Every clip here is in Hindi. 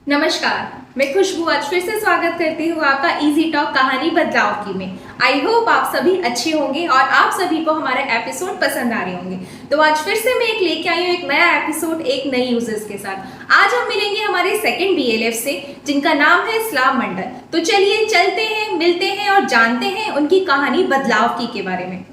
नमस्कार। मैं खुशबू आज फिर से स्वागत करती हूँ आपका इजी टॉक कहानी बदलाव की में। आई होप आप सभी अच्छे होंगे और आप सभी को हमारे एपिसोड पसंद आ रहे होंगे। तो आज फिर से मैं एक लेके आई हूँ एक नया एपिसोड एक नई यूजर्स के साथ। आज हम मिलेंगे हमारे सेकंड बीएलएफ से जिनका नाम है इस्लाम मंडल। तो चलिए चलते हैं, मिलते हैं और जानते हैं उनकी कहानी बदलाव की के बारे में।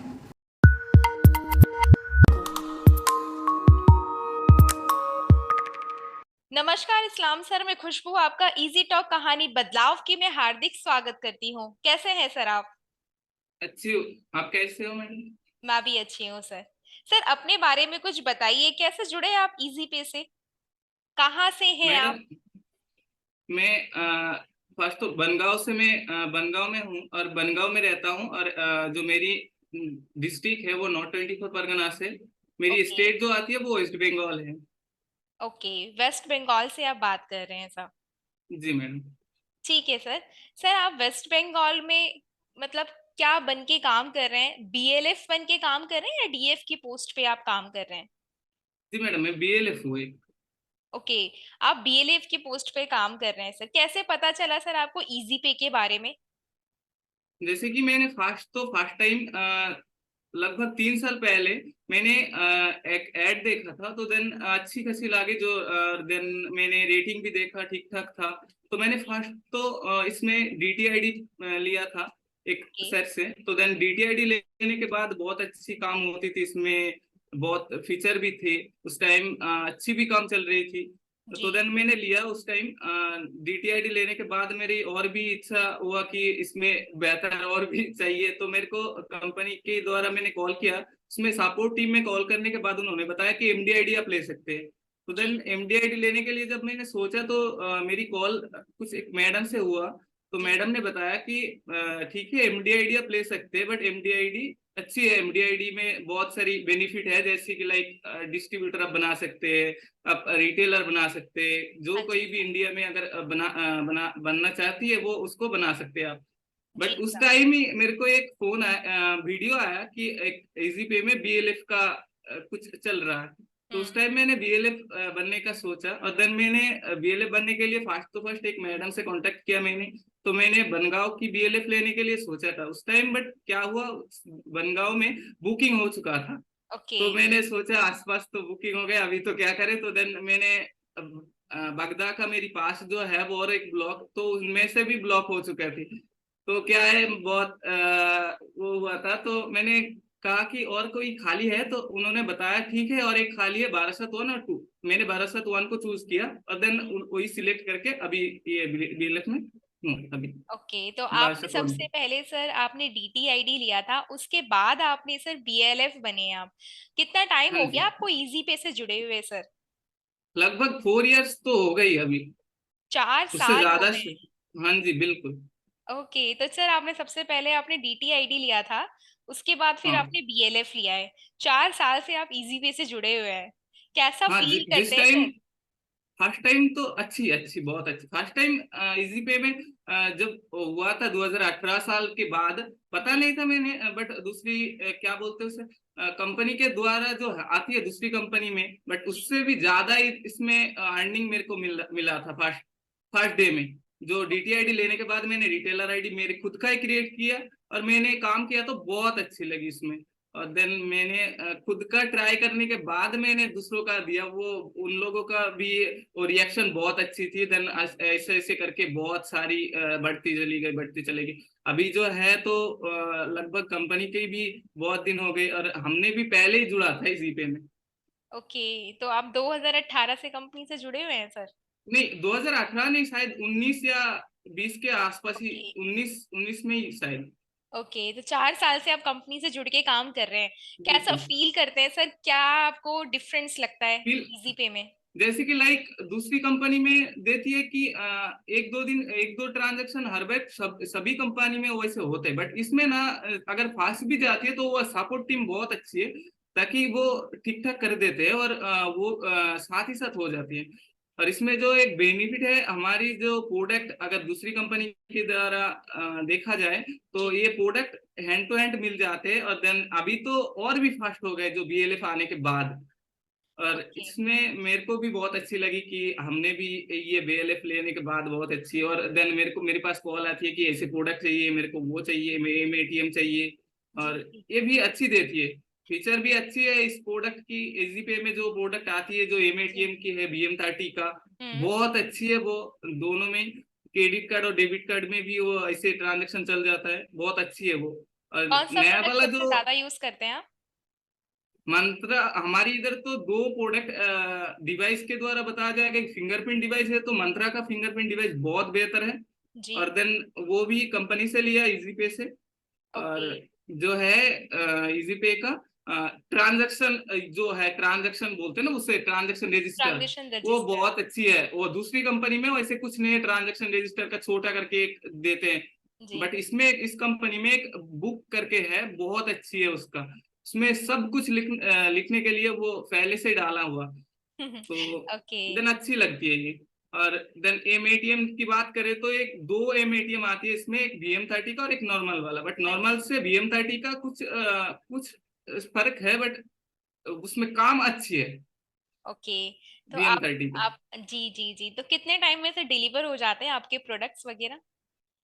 नमस्कार इस्लाम सर, मैं खुशबू आपका इजी टॉक कहानी बदलाव की मैं हार्दिक स्वागत करती हूँ। कैसे हैं सर आप? अच्छी हो। आप कैसे हो मैडम? मैं भी अच्छी हूँ सर। सर अपने बारे में कुछ बताइए, कैसे जुड़े आप इजी पे से? कहाँ से हैं मैडम, आप? मैं फर्स्ट तो बनगांव से मैं बनगांव में हूँ और बनगांव में रहता हूँ। और जो मेरी डिस्ट्रिक्ट है वो नॉर्थ 24 परगना से। मेरी ओके। स्टेट जो आती है वो वेस्ट बंगाल है। ओके, वेस्ट बंगाल से आप बात कर रहे हैं सर? जी मैडम। ठीक है सर। सर आप वेस्ट बंगाल में मतलब क्या बन के काम कर रहे हैं? बीएलएफ बन के काम कर रहे हैं या डीएफ की पोस्ट पे आप काम कर रहे हैं? जी मैडम, मैं बीएलएफ हूँ एक। ओके। आप बीएलएफ की पोस्ट पे काम कर रहे हैं सर। कैसे पता चला सर आपको इजी पे के बारे में? जैसे कि मैंने फर्स्ट टाइम लगभग 3 साल पहले मैंने एक ऐड देखा था, तो देन अच्छी खासी लगी। जो देन मैंने रेटिंग भी देखा, ठीक ठाक था। तो मैंने जी। फर्स्ट तो इसमें डीटीआईडी लिया था एक ओके। सर से। तो देन डीटीआईडी लेने के बाद बहुत अच्छी काम होती थी इसमें, बहुत फीचर भी थे उस टाइम, अच्छी भी काम चल रही थी। जी। तो देन मैंने लिया उस टाइम। डीटीआईडी लेने के बाद मेरी और भी इच्छा हुआ कि इसमें बेहतर और भी चाहिए। तो मेरे को कंपनी के द्वारा मैंने कॉल किया। उसमें सपोर्ट टीम में कॉल करने के बाद उन्होंने बताया कि एमडीआईडी आप ले सकते हैं। तो जी। देन एमडीआईडी लेने के लिए जब मैंने सोचा तो मेरी कॉल कुछ एक मैडम से हुआ। तो जी। मैडम ने बताया कि ठीक है, एमडीआईडी आप ले सकते हैं, बट एमडीआईडी अच्छी है। एमडीआईडी में बहुत सारी बेनिफिट है, जैसे कि लाइक डिस्ट्रीब्यूटर आप बना सकते हैं, आप रिटेलर बना सकते हैं। जो कोई भी अच्छा। इंडिया में अगर बनना चाहती है वो उसको बना सकते हैं आप। जी बट उस सर। टाइम ही मेरे को एक फोन आया, वीडियो आया कि एक इजी पे में बीएलएफ का कुछ चल रहा है। तो उस हम्म। टाइम मैंने बीएलएफ बनने का सोचा और देन मैंने बीएलएफ बनने के लिए फर्स्ट एक मैडम से कांटेक्ट किया मैंने। तो मैंने बनगांव की बीएलएफ लेने के लिए सोचा था उस टाइम, बट क्या हुआ, बनगांव में बुकिंग हो चुका था। ओके। तो मैंने सोचा आसपास तो बुकिंग हो गया, अभी तो क्या करें। तो देन मैंने बगदा का मेरी पास जो है वो और एक ब्लॉक, तो उनमें से भी ब्लॉक हो चुका थी। तो क्या है, बहुत वो हुआ था। तो मैंने कहा कि और कोई खाली है, तो उन्होंने बताया ठीक है और एक खाली है बारासत 1 और 2। मैंने बारासत 1 को चूज किया और देन वही सिलेक्ट करके अभी ये बीएलएफ में हूँ अभी। ओके, तो आपने बारासत 1। सबसे पहले सर आपने डीटीआईडी लिया था, उसके बाद आपने सर बीएलएफ बने आप। कितना टाइम हाँ हो जी, गया आपको इजी पे से जुड़े हुए सर? लगभग 4 इयर्स तो हो गई अभी, चार उससे साल हो ज्यादा गए से। हाँ जी, बिल्कुल। ओके, तो सर आपने सबसे पहले आपने डीटीआईडी लिया था, उसके बाद फिर हाँ आपने बीएलएफ लिया है। 4 साल से आप इजी पे से जुड़े हुए हैं। कैसा हाँ, फील जिस करते हैं टाइम सर? फर्स्ट टाइम तो अच्छी अच्छी बहुत अच्छी फर्स्ट टाइम इजी पे में जब हुआ था 2018 साल के बाद, पता जी। नहीं था मैंने। बट दूसरी क्या बोलते हैं उसे, कंपनी के द्वारा जो आती है दूसरी कंपनी में, बट जी। उससे भी ज्यादा इसमें अर्निंग मेरे को मिला था फर्स्ट फर्स्ट डे में। जो डीटीआईडी लेने के बाद मैंने रिटेलर आईडी मेरे खुद का ही क्रिएट किया और मैंने काम किया तो बहुत अच्छी लगी इसमें। और देन मैंने खुद का ट्राई करने के बाद मैंने दूसरों का दिया, वो उन लोगों का भी वो रिएक्शन बहुत अच्छी थी। देन ऐसे ऐसे करके बहुत सारी बढ़ती चली गई। अभी जो है तो लगभग कंपनी के भी बहुत दिन हो गए और हमने भी पहले ही जुड़ा था इसी पे में। ओके, तो आप 2018 से कंपनी से जुड़े हुए हैं सर? नहीं, 2018 नहीं, शायद 19 या 20 के आसपास ही, ओके। 19 19 में ही शायद। ओके, तो 4 साल से आप कंपनी से जुड़ के काम कर रहे हैं। कैसा बिल्कुल। फील करते हैं सर? क्या आपको डिफरेंस लगता है फिर इजी पे में? जैसे कि लाइक दूसरी कंपनी में देती है कि एक दो ट्रांजेक्शन हर बार सभी कंपनी में वैसे होते हैं, बट इसमें ना अगर फास्ट भी जाती है तो वो सपोर्ट टीम बहुत अच्छी है, ताकि वो ठीक ठाक कर देते हैं और वो साथ ही साथ हो जाती है। और इसमें जो एक बेनिफिट है, हमारी जो प्रोडक्ट अगर दूसरी कंपनी के द्वारा देखा जाए तो जी। ये प्रोडक्ट हैंड टू हैंड मिल जाते हैं। और देन अभी तो और भी फास्ट हो गए जो बीएलएफ आने के बाद। और ओके। इसमें मेरे को भी बहुत अच्छी लगी कि हमने भी ये BLF लेने के बाद बहुत अच्छी है। और देन मेरे पास कॉल आती है कि ऐसे प्रोडक्ट चाहिए, मेरे को वो चाहिए, मेरे में ATM चाहिए। जी और जी। ये भी अच्छी देती है, फीचर भी अच्छी है इस प्रोडक्ट की। इजी पे में जो प्रोडक्ट आती है जो जी। ATM की है BM30 का, हम्म। बहुत अच्छी है वो। दोनों में, क्रेडिट कार्ड और डेबिट कार्ड में भी वो ऐसे ट्रांजेक्शन चल जाता है, बहुत अच्छी है वो। और कौन सा नया प्रोडक्ट वाला सबसे जो ज्यादा यूज करते हैं आप? मंत्रा, हमारी इधर तो दो प्रोडक्ट डिवाइस के द्वारा बताया जाएगा। एक फिंगरप्रिंट डिवाइस है, तो मंत्रा का फिंगरप्रिंट डिवाइस बहुत बेहतर है। जी। और देन वो भी कंपनी से लिया, इजी पे से। और ओके। जो है इजी पे का ट्रांजैक्शन, जो है ट्रांजैक्शन बोलते हैं ना उससे, ट्रांजैक्शन रजिस्टर, ट्रांजेक्शन वो रजिस्टर। बहुत अच्छी है। वो दूसरी कंपनी में वैसे कुछ नहीं है, ट्रांजैक्शन रजिस्टर का छोटा करके एक देते हैं। जी। बट इसमें इस कंपनी में एक बुक करके है, बहुत अच्छी है उसका। उसमें सब कुछ लिखने के लिए वो पहले से डाला हुआ, तो ओके। देन अच्छी लगती है ये। और देन ATM की बात करें तो एक दो ATM आती है इसमें, एक BM30 का और एक नॉर्मल वाला। बट हाँ नॉर्मल जी। से BM30 का कुछ फर्क है, बट उसमें काम अच्छी है ओके। तो BM30 का। आप जी जी जी, तो कितने टाइम में से डिलीवर हो जाते हैं आपके प्रोडक्ट्स वगैरह?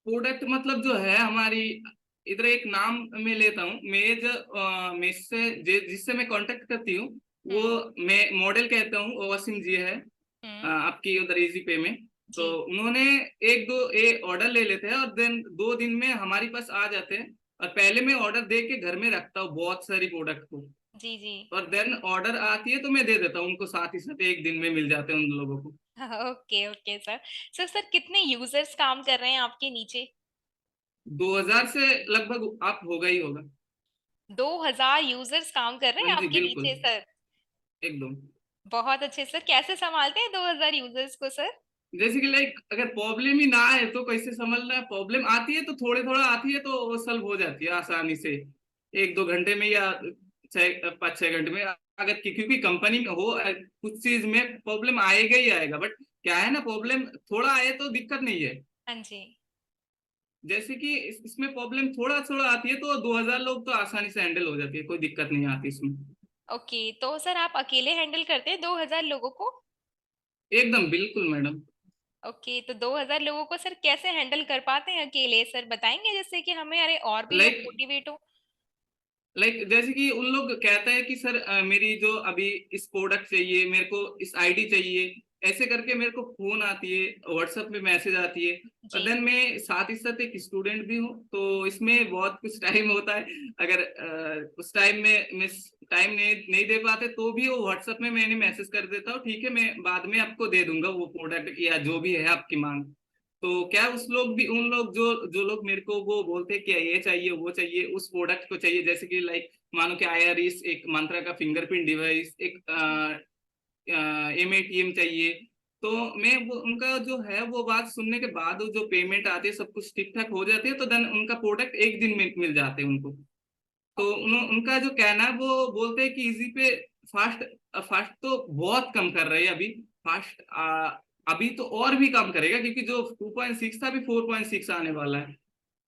प्रोडक्ट मतलब जो है हमारी इधर, एक नाम मैं लेता हूँ, मेज से जिससे मैं कांटेक्ट करती हूँ, वो हम्म। मैं मॉडल कहता हूँ, वो वसीम जी है। हम्म। आपकी उधर इजी पे में। तो जी उन्होंने एक दो ऑर्डर ले लेते हैं, और देन 2 दिन में हमारे पास आ जाते हैं। और पहले मैं ऑर्डर दे के घर में रखता हूँ बहुत सारी प्रोडक्ट को। जी जी। और देन ऑर्डर आती है तो मैं दे देता हूँ उनको, साथ ही साथ एक दिन में मिल जाते हैं उन लोगों को। Okay okay sir. सर कितने यूजर्स काम कर रहे हैं आपके नीचे? 2000 से लगभग आप होगा ही होगा। 2000 यूजर्स काम कर रहे हाँ हैं जी आपके बिल्कुल, नीचे सर? एकदम। बहुत अच्छे सर। कैसे संभालते हैं 2000 यूजर्स को सर? जैसे कि लाइक अगर प्रॉब्लम ही ना आए तो कैसे समझना है, प्रॉब्लम आती है तो थोड़े थोड़ा आती है तो वो सॉल्व हो जाती है आसानी से, 1-2 घंटे में, या 6-5-6 घंटे में। अगर क्योंकि कंपनी में हो, कुछ चीज में प्रॉब्लम आएगा ही आएगा। बट क्या है ना, प्रॉब्लम थोड़ा आए तो दिक्कत नहीं है। हाँ जी। जैसे कि इसमें प्रॉब्लम थोड़ा थोड़ा आती है तो 2000 लोग तो आसानी से हैंडल हो जाती है, कोई दिक्कत नहीं आती इसमें। ओके, तो सर आप अकेले हैंडल करते हैं 2000 लोगों को? एकदम बिल्कुल मैडम। ओके, तो 2000 लोगों को सर कैसे हैंडल कर पाते हैं अकेले? सर बताएंगे जिससे कि हमें अरे और भी लोग लाइक मोटिवेट हो। जैसे कि उन लोग कहते हैं कि सर मेरी जो अभी इस प्रोडक्ट चाहिए, मेरे को इस आईडी चाहिए, ऐसे करके मेरे को फोन आती है, व्हाट्सएप में मैसेज आती है। और जी देन मैं साथ ही साथ एक स्टूडेंट भी हूँ, तो इसमें बहुत कुछ टाइम होता है। अगर उस टाइम में मिस टाइम नहीं दे पाते तो भी वो व्हाट्सएप में मैंने मैसेज कर देता हूँ, ठीक है मैं बाद में आपको दे दूंगा वो प्रोडक्ट या जो भी है आपकी मांग। तो क्या उस लोग भी, उन लोग जो जो लोग मेरे को वो बोलते हैं कि ये चाहिए वो चाहिए, उस प्रोडक्ट को चाहिए, जैसे कि लाइक मानो कि आईआरइस, एक मंत्रा का फिंगरप्रिंट डिवाइस, एक जी MATM चाहिए। तो मैं वो उनका जो है वो बात सुनने के बाद, वो जो पेमेंट आती है सब कुछ ठीक ठाक हो जाती है, तो देन उनका प्रोडक्ट एक दिन में मिल जाते हैं उनको। तो ओके। उनका जो कहना है वो बोलते हैं कि इजी पे फास्ट, फास्ट तो बहुत कम कर रहे हैं अभी। फास्ट अभी तो और भी कम करेगा, क्योंकि जो 2.6 था अभी 4.6 आने वाला है,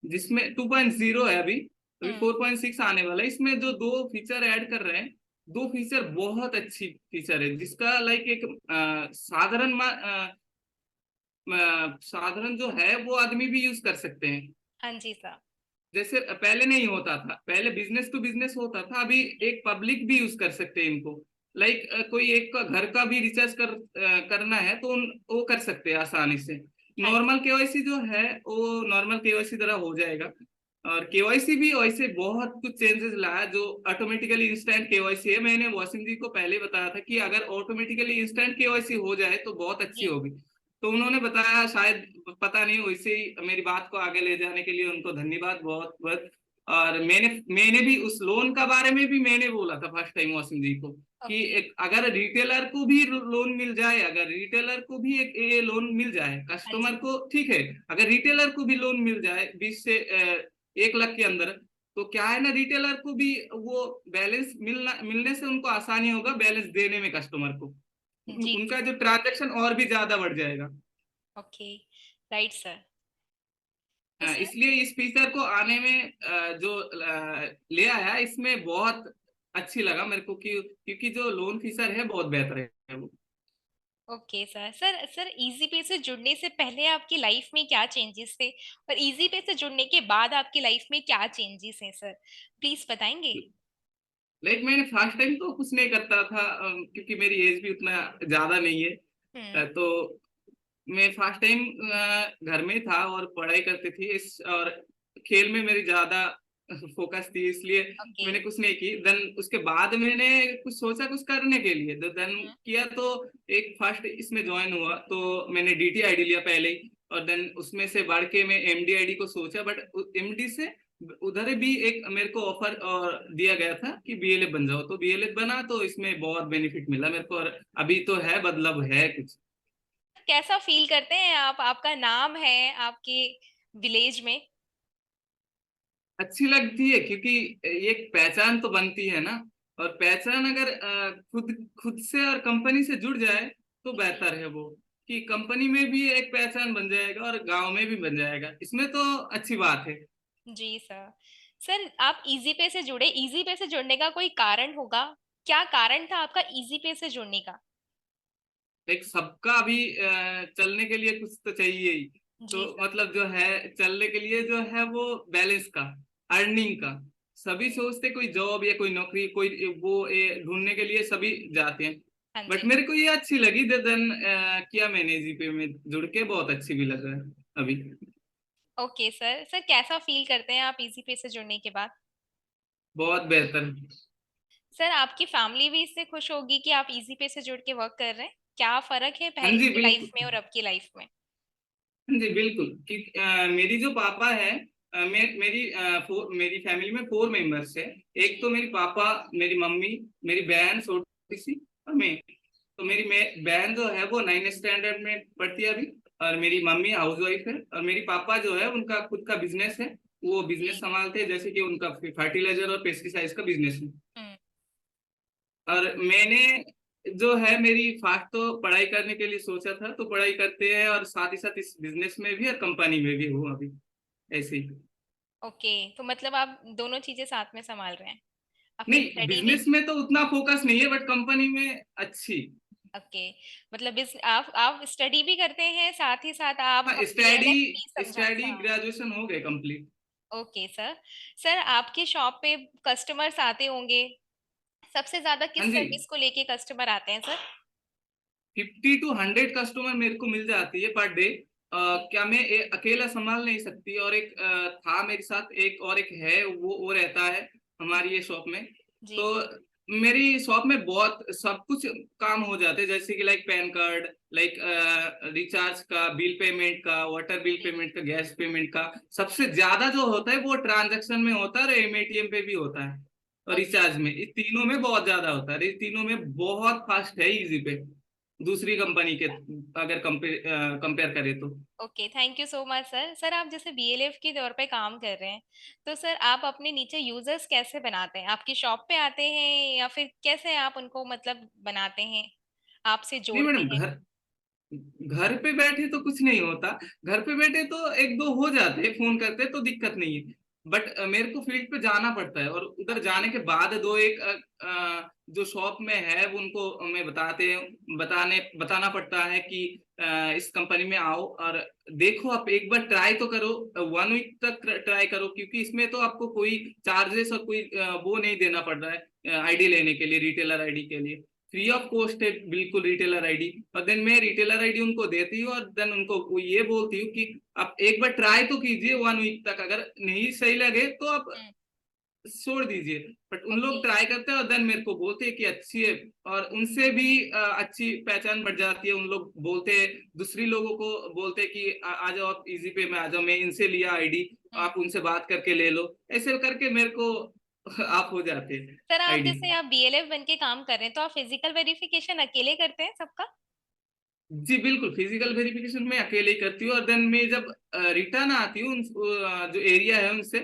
जिसमें 2.0 है अभी, अभी हम्म। 4.6 आने वाला है। इसमें जो दो फीचर ऐड कर रहे हैं, दो फीचर बहुत अच्छी फीचर है, जिसका लाइक एक साधारण जो है वो आदमी भी यूज कर सकते हैं। हाँ जी सर। जैसे पहले नहीं होता था, पहले बिजनेस टू बिजनेस होता था, अभी जी एक पब्लिक भी यूज कर सकते हैं इनको। लाइक कोई एक का घर का भी रिचार्ज करना है तो वो कर सकते हैं आसानी से। हाँ नॉर्मल जी। केवाईसी जो है वो नॉर्मल केवाईसी तरह हो जाएगा। और केवाईसी भी वैसे बहुत कुछ चेंजेस लाया, जो ऑटोमेटिकली इंस्टेंट केवाईसी है। मैंने वॉसिम जी को पहले बताया था कि अगर ऑटोमेटिकली इंस्टेंट केवाईसी हो जाए तो बहुत अच्छी जी होगी। तो उन्होंने बताया, शायद पता नहीं, वैसे ही मेरी बात को आगे ले जाने के लिए उनको धन्यवाद बहुत बहुत। और मैंने भी उस लोन का बारे में भी मैंने बोला था फर्स्ट टाइम वॉसिम जी को, कि ओके। एक अगर रिटेलर को भी लोन मिल जाए, अगर रिटेलर को भी एक ये लोन मिल जाए, हाँ कस्टमर जी। को ठीक है, अगर रिटेलर को भी लोन मिल जाए 20 से 1 लाख के अंदर, तो क्या है ना, रिटेलर को भी वो बैलेंस मिलने से उनको आसानी होगा बैलेंस देने में कस्टमर को। जी उनका जी। जो ट्रांजेक्शन और भी ज्यादा बढ़ जाएगा। ओके। Right sir. तो सर इसलिए इस फीचर को आने में जो ले आया, इसमें बहुत अच्छी लगा मेरे को कि क्योंकि जो लोन फीसर है बहुत बेहतर है वो। Okay sir. सर इजी पे से जुड़ने से पहले आपकी लाइफ में क्या चेंजेस थे और इजी पे से जुड़ने के बाद आपकी लाइफ में क्या चेंजेस हैं सर, प्लीज बताएंगे। लाइक मैंने फर्स्ट टाइम तो कुछ नहीं करता था, क्योंकि मेरी एज भी उतना ज्यादा नहीं है। हम्म। तो मैं फर्स्ट टाइम घर में था और पढ़ाई करती थी इस, और खेल में मेरी ज्यादा फोकस थी, इसलिए ओके। मैंने कुछ नहीं की। देन उसके बाद मैंने कुछ सोचा कुछ करने के लिए, तो देन हम्म। किया, तो एक फर्स्ट इसमें ज्वाइन हुआ, तो मैंने DTID लिया पहले ही, और देन उसमें से बढ़ के मैं MDID को सोचा, बट MD से उधर भी एक मेरे को ऑफर और दिया गया था कि BLF बन जाओ, तो BLF बना, तो इसमें बहुत बेनिफिट मिला मेरे को, और अभी तो है बदलाव है कुछ। कैसा फील करते हैं आप, आपका नाम है आपके विलेज में। अच्छी लगती है, क्योंकि एक पहचान तो बनती है ना, और पहचान अगर खुद खुद से और कंपनी से जुड़ जाए तो जी। बेहतर है वो, कि कंपनी में भी एक पहचान बन जाएगा और गांव में भी बन जाएगा, इसमें तो अच्छी बात है। जी सर। सर आप इजी पे से जुड़े, इजी पे से जुड़ने का कोई कारण होगा, क्या कारण था आपका इजी पे से जुड़ने का। एक सबका अभी चलने के लिए कुछ तो चाहिए ही, जी तो सर। मतलब जो है चलने के लिए जो है वो बैलेंस का, अर्निंग का, सभी जी। सोचते कोई जॉब या कोई नौकरी कोई वो ढूंढने के लिए सभी जाते हैं। हाँ बट जी। मेरे को ये अच्छी लगी, देन किया मैंने जीपे में जुड़ के, बहुत अच्छी भी लग रहा है अभी। Okay sir. सर कैसा फील करते हैं आप इजी पे से जुड़ने के बाद। बहुत बेहतर। सर आपकी फैमिली भी इससे खुश होगी कि आप इजी पे से जुड़ के वर्क कर रहे हैं, क्या फर्क है हाँ पहले जी की लाइफ में बिल्कुल। और अब की लाइफ में। हाँ जी बिल्कुल, कि मेरी जो पापा है, मेरी फैमिली में 4 मेंबर्स है। एक जी। तो मेरी पापा, मेरी मम्मी, मेरी बहन छोटी सी, और मैं। तो मेरी बहन जो है वो 9th स्टैंडर्ड में पढ़ती है अभी, और मेरी मम्मी हाउस वाइफ है, और मेरी पापा जो है उनका खुद का बिजनेस है, वो बिजनेस जी। संभालते हैं, जैसे कि उनका फर्टिलाइजर और पेस्टिसाइड्स का बिजनेस है। हम्म। और मैंने जो है मेरी फास्ट तो पढ़ाई करने के लिए सोचा था, तो पढ़ाई करते हैं, और साथ ही साथ इस बिजनेस में भी और कंपनी में भी हूँ अभी, ऐसे ही। ओके, तो मतलब आप दोनों चीजें साथ में संभाल रहे हैं, अपनी नहीं, स्टडी भी। बिजनेस में तो उतना फोकस नहीं है, बट कंपनी में अच्छी। ओके, मतलब इस आप स्टडी भी करते हैं साथ ही साथ आप हाँ, BLF भी समझा स्टडी हाँ। ग्रेजुएशन हो गए कंप्लीट। Okay sir. सर आपके शॉप पे कस्टमर्स आते होंगे, सबसे ज्यादा हाँ किस जी, सर्विस को लेके कस्टमर आते हैं सर। 50 to 100 कस्टमर मेरे को मिल जाती है पर डे। क्या मैं अकेला संभाल नहीं सकती, और एक था मेरे साथ, एक और एक है, वो रहता है हमारी ये शॉप में। जी। तो मेरी शॉप में बहुत सब कुछ काम हो जाते हैं, जैसे कि like pan card, like recharge का, बिल पेमेंट का, वाटर बिल जी। पेमेंट का, गैस पेमेंट का। सबसे ज्यादा जो होता है वो ट्रांजैक्शन में होता है, और MATM पे भी होता है, और ओके। रिचार्ज में, इस तीनों में बहुत ज्यादा होता है, इस तीनों में बहुत फास्ट है इजी पे, दूसरी कंपनी के अगर कंपेयर करें तो। Okay, thank you so much sir. Sir आप जैसे BLF के तौर पे काम कर रहे हैं, तो सर आप अपने नीचे यूजर्स कैसे बनाते हैं, आपकी शॉप पे आते हैं या फिर कैसे आप उनको मतलब बनाते हैं, आपसे नहीं जोड़ते मैडम, हैं। घर घर पे बैठे तो कुछ नहीं होता, घर पे बैठे तो एक दो हो जाते हैं, फोन करते तो दिक्कत नहीं है। बट मेरे को फील्ड पे जाना पड़ता है, और उधर ओके। जाने के बाद दो एक जो शॉप में है वो उनको मैं बताना पड़ता है कि इस कंपनी में आओ और देखो, आप एक बार ट्राई तो करो, 1 वीक तक ट्राई करो, क्योंकि इसमें तो आपको कोई चार्जेस और कोई वो नहीं देना पड़ रहा है जी। आईडी लेने के लिए, रिटेलर आईडी के लिए फ्री ऑफ कॉस्ट है बिल्कुल रिटेलर आईडी। और देन मैं रिटेलर आईडी उनको देती हूँ, और देन उनको वो ये बोलती हूँ कि आप एक बार ट्राई तो कीजिए 1 वीक तक, अगर नहीं सही लगे तो आप हम्म। छोड़ दीजिए। बट उन ओके। लोग ट्राई करते हैं, और देन मेरे को बोलते हैं कि अच्छी है, और उनसे भी अच्छी पहचान बढ़ जाती है। उन लोग बोलते हैं, दूसरी लोगों को बोलते हैं कि आ जाओ आप इजी पे में आ जाओ, मैं इनसे लिया आईडी, हम्म। आप उनसे बात करके ले लो, ऐसे करके मेरे को आप हो जाते हैं सर आप आईडी। जैसे आप BLF बन के काम कर रहे हैं, तो आप फिजिकल वेरिफिकेशन अकेले करते हैं सबका। जी बिल्कुल, फिजिकल वेरिफिकेशन मैं अकेले ही करती हूँ, और देन मैं जब रिटर्न आती हूँ जो एरिया है उनसे,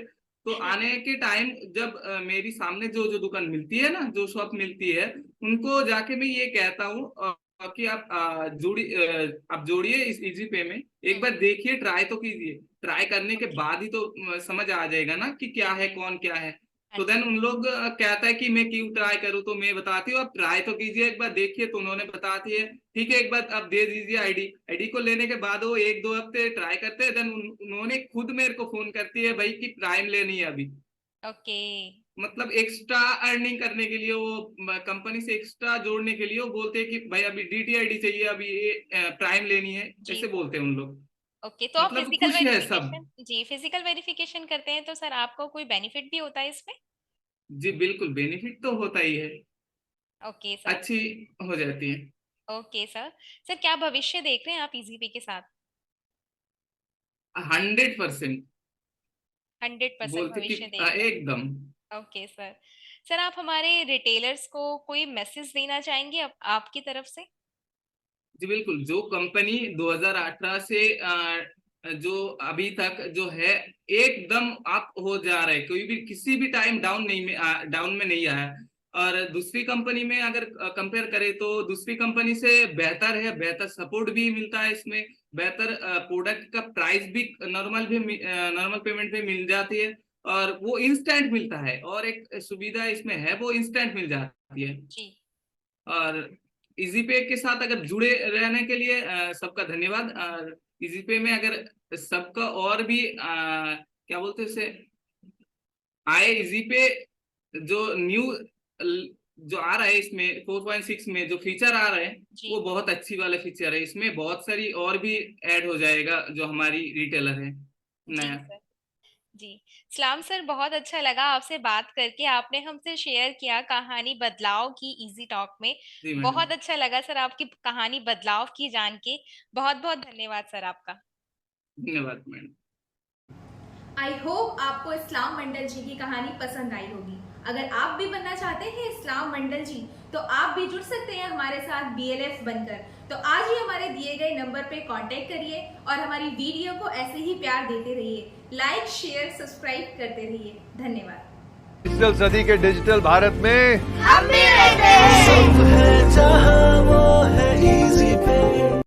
तो जी। आने के टाइम जब मेरी सामने जो जो दुकान मिलती है ना, जो शॉप मिलती है, उनको जाके मैं ये कहता हूँ कि आप जोड़िए इस इजी पे में, एक हम्म। बार देखिए, ट्राई तो कीजिए, ट्राई करने के ओके। बाद ही तो समझ आ जाएगा ना कि क्या है, जी। कौन क्या है। तो देन उन लोग कहता है कि मैं क्यों ट्राई करूं, तो मैं बताती हूँ आप ट्राई तो कीजिए एक बार, देखिए। तो उन्होंने बताती है ठीक है एक बार आप दे दीजिए आईडी को। लेने के बाद वो 1-2 हफ्ते ट्राई करते हैं, देन उन्होंने खुद मेरे को फोन करती है भाई कि प्राइम लेनी है अभी। ओके। मतलब एक्स्ट्रा अर्निंग करने के लिए, वो कंपनी से एक्स्ट्रा जोड़ने के लिए वो बोलते हैं कि भाई अभी डीटीआईडी चाहिए, अभी ये प्राइम लेनी है, जी ऐसे बोलते हैं उन लोग। ओके, तो आप मतलब फिजिकल खुश है सब। वेरिफिकेशन, जी फिजिकल वेरिफिकेशन करते हैं तो सर आपको कोई बेनिफिट भी होता है इसमें? जी बिल्कुल, बेनिफिट तो होता ही है, ओके सर। अच्छी हो जाती है। Okay sir. सर क्या भविष्य देख रहे हैं आप इजीपे के साथ? 100% 100% बोलते कि भविष्य देख रहे एकदम। हैं। Okay sir. सर आप हमारे रिटेलर्स को कोई मैसेज देना चाहेंगे आपकी तरफ से? जी बिल्कुल, जो कंपनी 2018 से जो अभी तक जो है एकदम अप हो जा रहा है, कोई भी किसी भी टाइम डाउन में नहीं आया। और दूसरी कंपनी में अगर कंपेयर करें तो दूसरी कंपनी से बेहतर है, बेहतर सपोर्ट भी मिलता है इसमें, बेहतर प्रोडक्ट का प्राइस भी नॉर्मल पेमेंट पे मिल जाती है, और वो इंस्टेंट मिलता है। और एक सुविधा इसमें है, वो इंस्टेंट मिल जाती है। जी। और इजीपे के साथ अगर जुड़े रहने के लिए सबका धन्यवाद। और इजीपे में अगर सबका और भी क्या बोलते हैं उसे, आए इजीपे जो न्यू जो आ रहा है इसमें 4.6 में जो फीचर आ रहे हैं, जी। वो बहुत अच्छी वाले फीचर है। इसमें बहुत सारी और भी ऐड हो जाएगा जो हमारी रिटेलर है जी नया। सर। जी। सलाम सर, बहुत अच्छा लगा आपसे बात करके, आपने हमसे शेयर किया कहानी बदलाव की इजी टॉक में। जी मैडम, बहुत अच्छा लगा सर आपकी कहानी बदलाव की जान के। बहुत बहुत धन्यवाद सर आपका। धन्यवाद मैडम। आई होप आपको इस्लाम मंडल जी की कहानी पसंद आई होगी। अगर आप भी बनना चाहते हैं इस्लाम मंडल जी, तो आप भी जुड़ सकते हैं हमारे साथ BLF बनकर। तो आज ही हमारे दिए गए नंबर पे कांटेक्ट करिए और हमारी वीडियो को ऐसे ही प्यार देते रहिए, लाइक शेयर सब्सक्राइब करते रहिए। धन्यवाद। डिजिटल सदी के डिजिटल भारत में हम भी